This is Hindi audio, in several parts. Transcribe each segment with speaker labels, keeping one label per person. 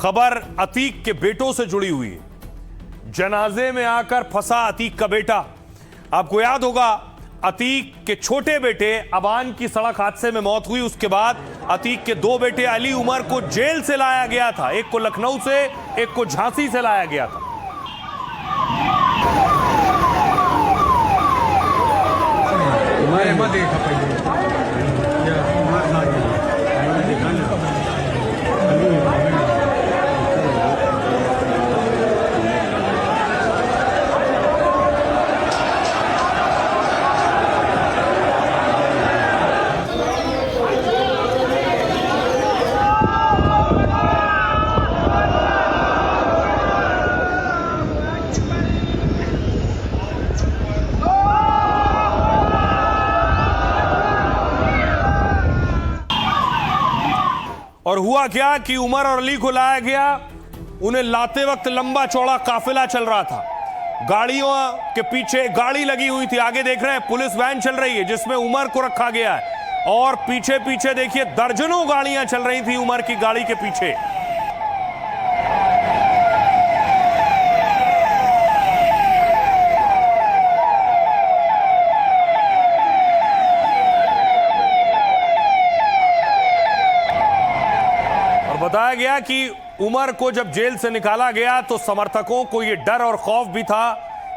Speaker 1: खबर अतीक के बेटों से जुड़ी हुई है। जनाजे में आकर फंसा अतीक का बेटा। आपको याद होगा, अतीक के छोटे बेटे अबान की सड़क हादसे में मौत हुई। उसके बाद अतीक के दो बेटे अली उमर को जेल से लाया गया था। एक को लखनऊ से, एक को झांसी से लाया गया था। और हुआ क्या कि उमर और अली को लाया गया। उन्हें लाते वक्त लंबा चौड़ा काफिला चल रहा था। गाड़ियों के पीछे गाड़ी लगी हुई थी। आगे देख रहे हैं पुलिस वैन चल रही है जिसमें उमर को रखा गया है, और पीछे पीछे देखिए दर्जनों गाड़ियां चल रही थी उमर की गाड़ी के पीछे। बताया गया कि उमर को जब जेल से निकाला गया तो समर्थकों को यह डर और खौफ भी था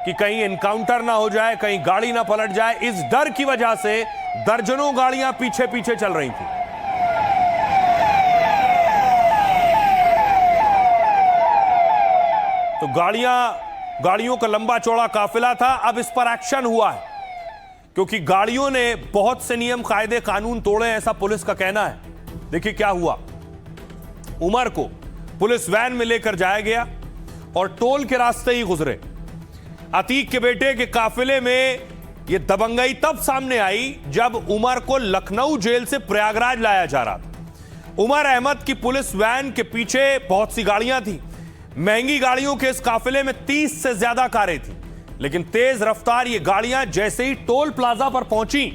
Speaker 1: कि कहीं एनकाउंटर ना हो जाए, कहीं गाड़ी ना पलट जाए। इस डर की वजह से दर्जनों गाड़ियां पीछे पीछे चल रही थी। तो गाड़ियों का लंबा चौड़ा काफिला था। अब इस पर एक्शन हुआ है क्योंकि गाड़ियों ने बहुत से नियम कायदे कानून तोड़े, ऐसा पुलिस का कहना है। देखिए क्या हुआ। उमर को पुलिस वैन में लेकर जाया गया और टोल के रास्ते ही गुजरे। अतीक के बेटे के काफिले में यह दबंगई तब सामने आई जब उमर को लखनऊ जेल से प्रयागराज लाया जा रहा था। उमर अहमद की पुलिस वैन के पीछे बहुत सी गाड़ियां थी। महंगी गाड़ियों के इस काफिले में 30 से ज्यादा कारें थी। लेकिन तेज रफ्तार ये गाड़ियां जैसे ही टोल प्लाजा पर पहुंची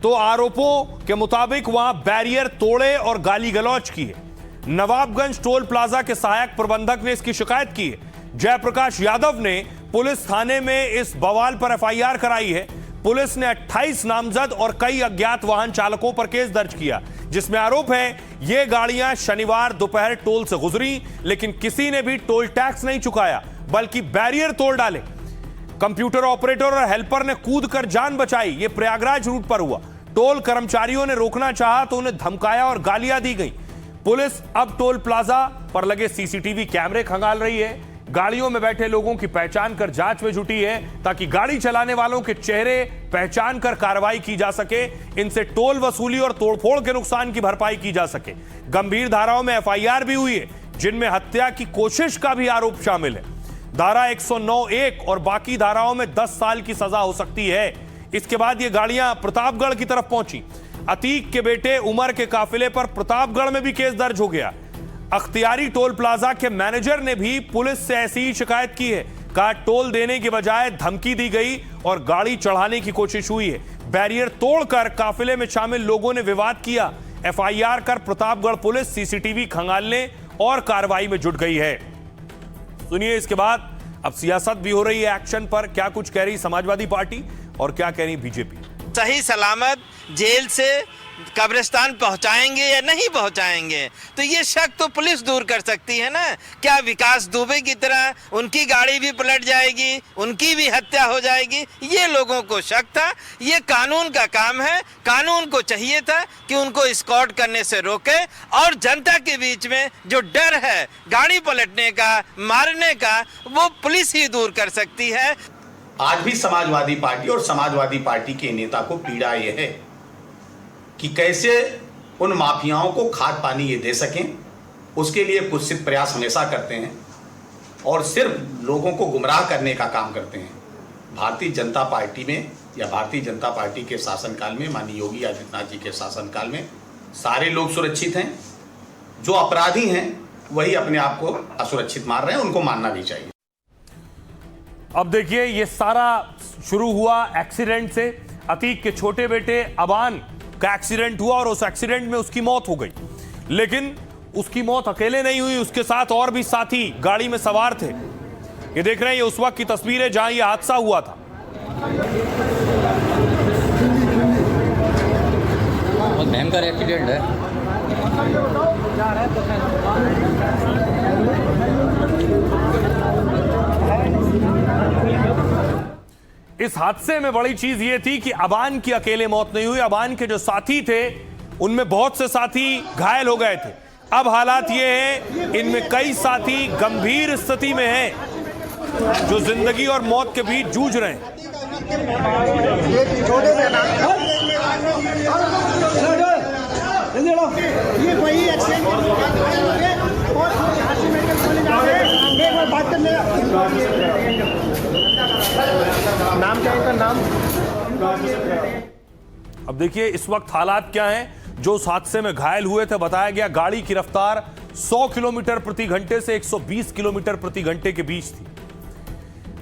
Speaker 1: तो आरोपों के मुताबिक वहां बैरियर तोड़े और गाली गलौज की है। नवाबगंज टोल प्लाजा के सहायक प्रबंधक ने इसकी शिकायत की है। जयप्रकाश यादव ने पुलिस थाने में इस बवाल पर एफआईआर कराई है। पुलिस ने 28 नामजद और कई अज्ञात वाहन चालकों पर केस दर्ज किया, जिसमें आरोप है ये गाड़ियां शनिवार दोपहर टोल से गुजरी, लेकिन किसी ने भी टोल टैक्स नहीं चुकाया बल्कि बैरियर तोड़ डाले। कंप्यूटर ऑपरेटर और हेल्पर ने कूदकर जान बचाई। ये प्रयागराज रूट पर हुआ। टोल कर्मचारियों ने रोकना चाहा तो उन्हें धमकाया और गालियां दी गई। पुलिस अब टोल प्लाजा पर लगे सीसीटीवी कैमरे खंगाल रही है। गाड़ियों में बैठे लोगों की पहचान कर जांच में जुटी है ताकि गाड़ी चलाने वालों के चेहरे पहचान कर कार्रवाई की जा सके, इनसे टोल वसूली और तोड़फोड़ के नुकसान की भरपाई की जा सके। गंभीर धाराओं में एफआईआर भी हुई है जिनमें हत्या की कोशिश का भी आरोप शामिल है। धारा 109(1) और बाकी धाराओं में 10 साल की सजा हो सकती है। इसके बाद ये गाड़ियां प्रतापगढ़ की तरफ पहुंची। अतीक के बेटे उमर के काफिले पर प्रतापगढ़ में भी केस दर्ज हो गया। अख्तियारी टोल प्लाजा के मैनेजर ने भी पुलिस से ऐसी ही शिकायत की है। कहा टोल देने के बजाय धमकी दी गई और गाड़ी चढ़ाने की कोशिश हुई है। बैरियर तोड़कर काफिले में शामिल लोगों ने विवाद किया। एफआईआर कर प्रतापगढ़ पुलिस सीसीटीवी खंगालने और कार्रवाई में जुट गई है। सुनिए इसके बाद अब सियासत भी हो रही है एक्शन पर। क्या कुछ कह रही समाजवादी पार्टी और क्या कह रही बीजेपी।
Speaker 2: सही सलामत जेल से कब्रिस्तान पहुंचाएंगे या नहीं पहुंचाएंगे, तो ये शक तो पुलिस दूर कर सकती है ना। क्या विकास दुबे की तरह उनकी गाड़ी भी पलट जाएगी, उनकी भी हत्या हो जाएगी? ये लोगों को शक था। ये कानून का काम है। कानून को चाहिए था कि उनको एस्कॉर्ट करने से रोके, और जनता के बीच में जो डर है गाड़ी पलटने का, मारने का, वो पुलिस ही दूर कर सकती है।
Speaker 3: आज भी समाजवादी पार्टी और समाजवादी पार्टी के नेता को पीड़ा यह है कि कैसे उन माफियाओं को खाद पानी ये दे सकें। उसके लिए कुत्सित प्रयास हमेशा करते हैं और सिर्फ लोगों को गुमराह करने का काम करते हैं। भारतीय जनता पार्टी में या भारतीय जनता पार्टी के शासनकाल में, माननीय योगी आदित्यनाथ जी के शासनकाल में सारे लोग सुरक्षित हैं। जो अपराधी हैं वही अपने आप को असुरक्षित मान रहे हैं, उनको मानना भी चाहिए।
Speaker 1: अब देखिए ये सारा शुरू हुआ एक्सीडेंट से। अतीक के छोटे बेटे अबान का एक्सीडेंट हुआ और उस एक्सीडेंट में उसकी मौत हो गई, लेकिन उसकी मौत अकेले नहीं हुई, उसके साथ और भी साथी गाड़ी में सवार थे। ये देख रहे हैं, ये उस वक्त की तस्वीर है जहां ये हादसा हुआ था।
Speaker 4: बहुत भयंकर एक्सीडेंट है।
Speaker 1: इस हादसे में बड़ी चीज ये थी कि अबान की अकेले मौत नहीं हुई, अबान के जो साथी थे उनमें बहुत से साथी घायल हो गए थे। अब हालात ये हैं, इनमें कई साथी गंभीर स्थिति में हैं जो जिंदगी और मौत के बीच जूझ रहे हैं।
Speaker 5: ये वही नाम क्या है, नाम।
Speaker 1: अब देखिए इस वक्त हालात क्या हैं। जो उस हादसे में घायल हुए थे, बताया गया गाड़ी की रफ्तार 100 किलोमीटर प्रति घंटे से 120 किलोमीटर प्रति घंटे के बीच थी।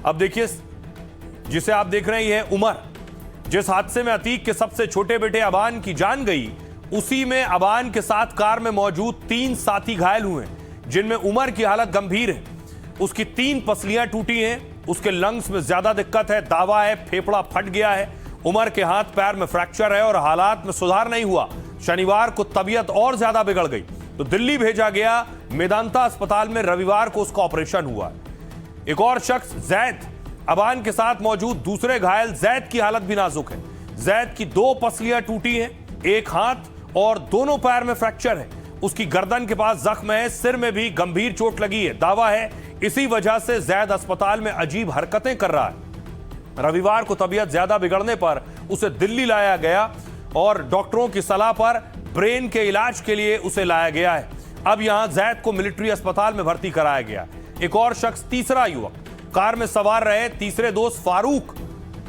Speaker 1: अब देखिए, जिसे आप देख रहे हैं, यह उमर, जिस हादसे में अतीक के सबसे छोटे बेटे अबान की जान गई, उसी में अबान के साथ कार में मौजूद 3 साथी घायल हुए, जिनमें उमर की हालत गंभीर है। उसकी 3 पसलियां टूटी हैं, उसके लंग्स में ज्यादा दिक्कत है, दावा है फेफड़ा फट गया है। उमर के हाथ पैर में फ्रैक्चर है और हालात में सुधार नहीं हुआ। शनिवार को तबीयत और ज्यादा बिगड़ गई तो दिल्ली भेजा गया। मेदांता अस्पताल में रविवार को उसका ऑपरेशन हुआ। एक और शख्स जैद, अबान के साथ मौजूद दूसरे घायल जैद की हालत भी नाजुक है। जैद की 2 पसलियां टूटी हैं, एक हाथ और दोनों पैर में फ्रैक्चर है। उसकी गर्दन के पास जख्म है, सिर में भी गंभीर चोट लगी है। दावा है इसी वजह से जैद अस्पताल में अजीब हरकतें कर रहा है। रविवार को तबीयत ज्यादा बिगड़ने पर उसे दिल्ली लाया गया और डॉक्टरों की सलाह पर ब्रेन के इलाज के लिए उसे लाया गया है। अब यहां जैद को मिलिट्री अस्पताल में भर्ती कराया गया। एक और शख्स, तीसरा युवक, कार में सवार रहे तीसरे दोस्त फारूक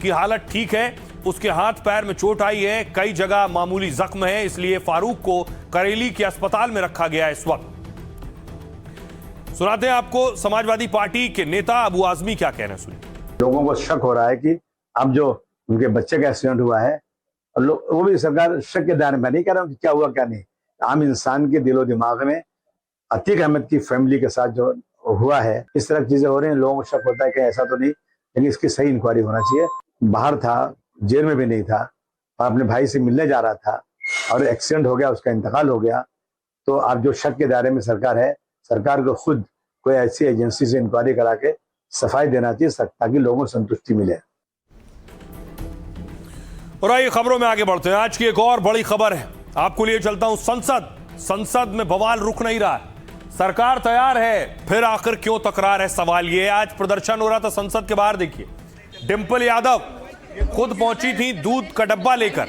Speaker 1: की हालत ठीक है। उसके हाथ पैर में चोट आई है, कई जगह मामूली जख्म है, इसलिए फारूक को करेली के अस्पताल में रखा गया है। इस वक्त सुनाते हैं आपको समाजवादी पार्टी के नेता अबू आजमी क्या कहना है, सुनिए।
Speaker 6: लोगों को शक हो रहा है कि अब जो उनके बच्चे का एक्सीडेंट हुआ है, और वो भी सरकार शक के दायरे में नहीं कह रहा कि क्या हुआ क्या नहीं। आम इंसान के दिलो दिमाग में अतीक अहमद की फैमिली के साथ जो हुआ है, इस तरह की चीजें हो रही हैं। लोगों को शक होता है कि ऐसा तो नहीं, लेकिन इसकी सही इंक्वायरी होना चाहिए। बाहर था, जेल में भी नहीं था, और अपने भाई से मिलने जा रहा था और एक्सीडेंट हो गया, उसका इंतकाल हो गया। तो अब जो शक के दायरे में सरकार है, सरकार को खुद कोई ऐसी एजेंसी से इंक्वायरी करा के सफाई देना चाहिए ताकि लोगों को संतुष्टि मिले।
Speaker 1: और आइए खबरों में आगे बढ़ते हैं। आज की एक और बड़ी खबर है, आपको लिए चलता हूं। संसद में बवाल रुक नहीं रहा है। सरकार तैयार है, फिर आखिर क्यों तकरार है, सवाल ये। आज प्रदर्शन हो रहा था संसद के बाहर। देखिए, डिंपल यादव खुद पहुंची थी दूध का डब्बा लेकर।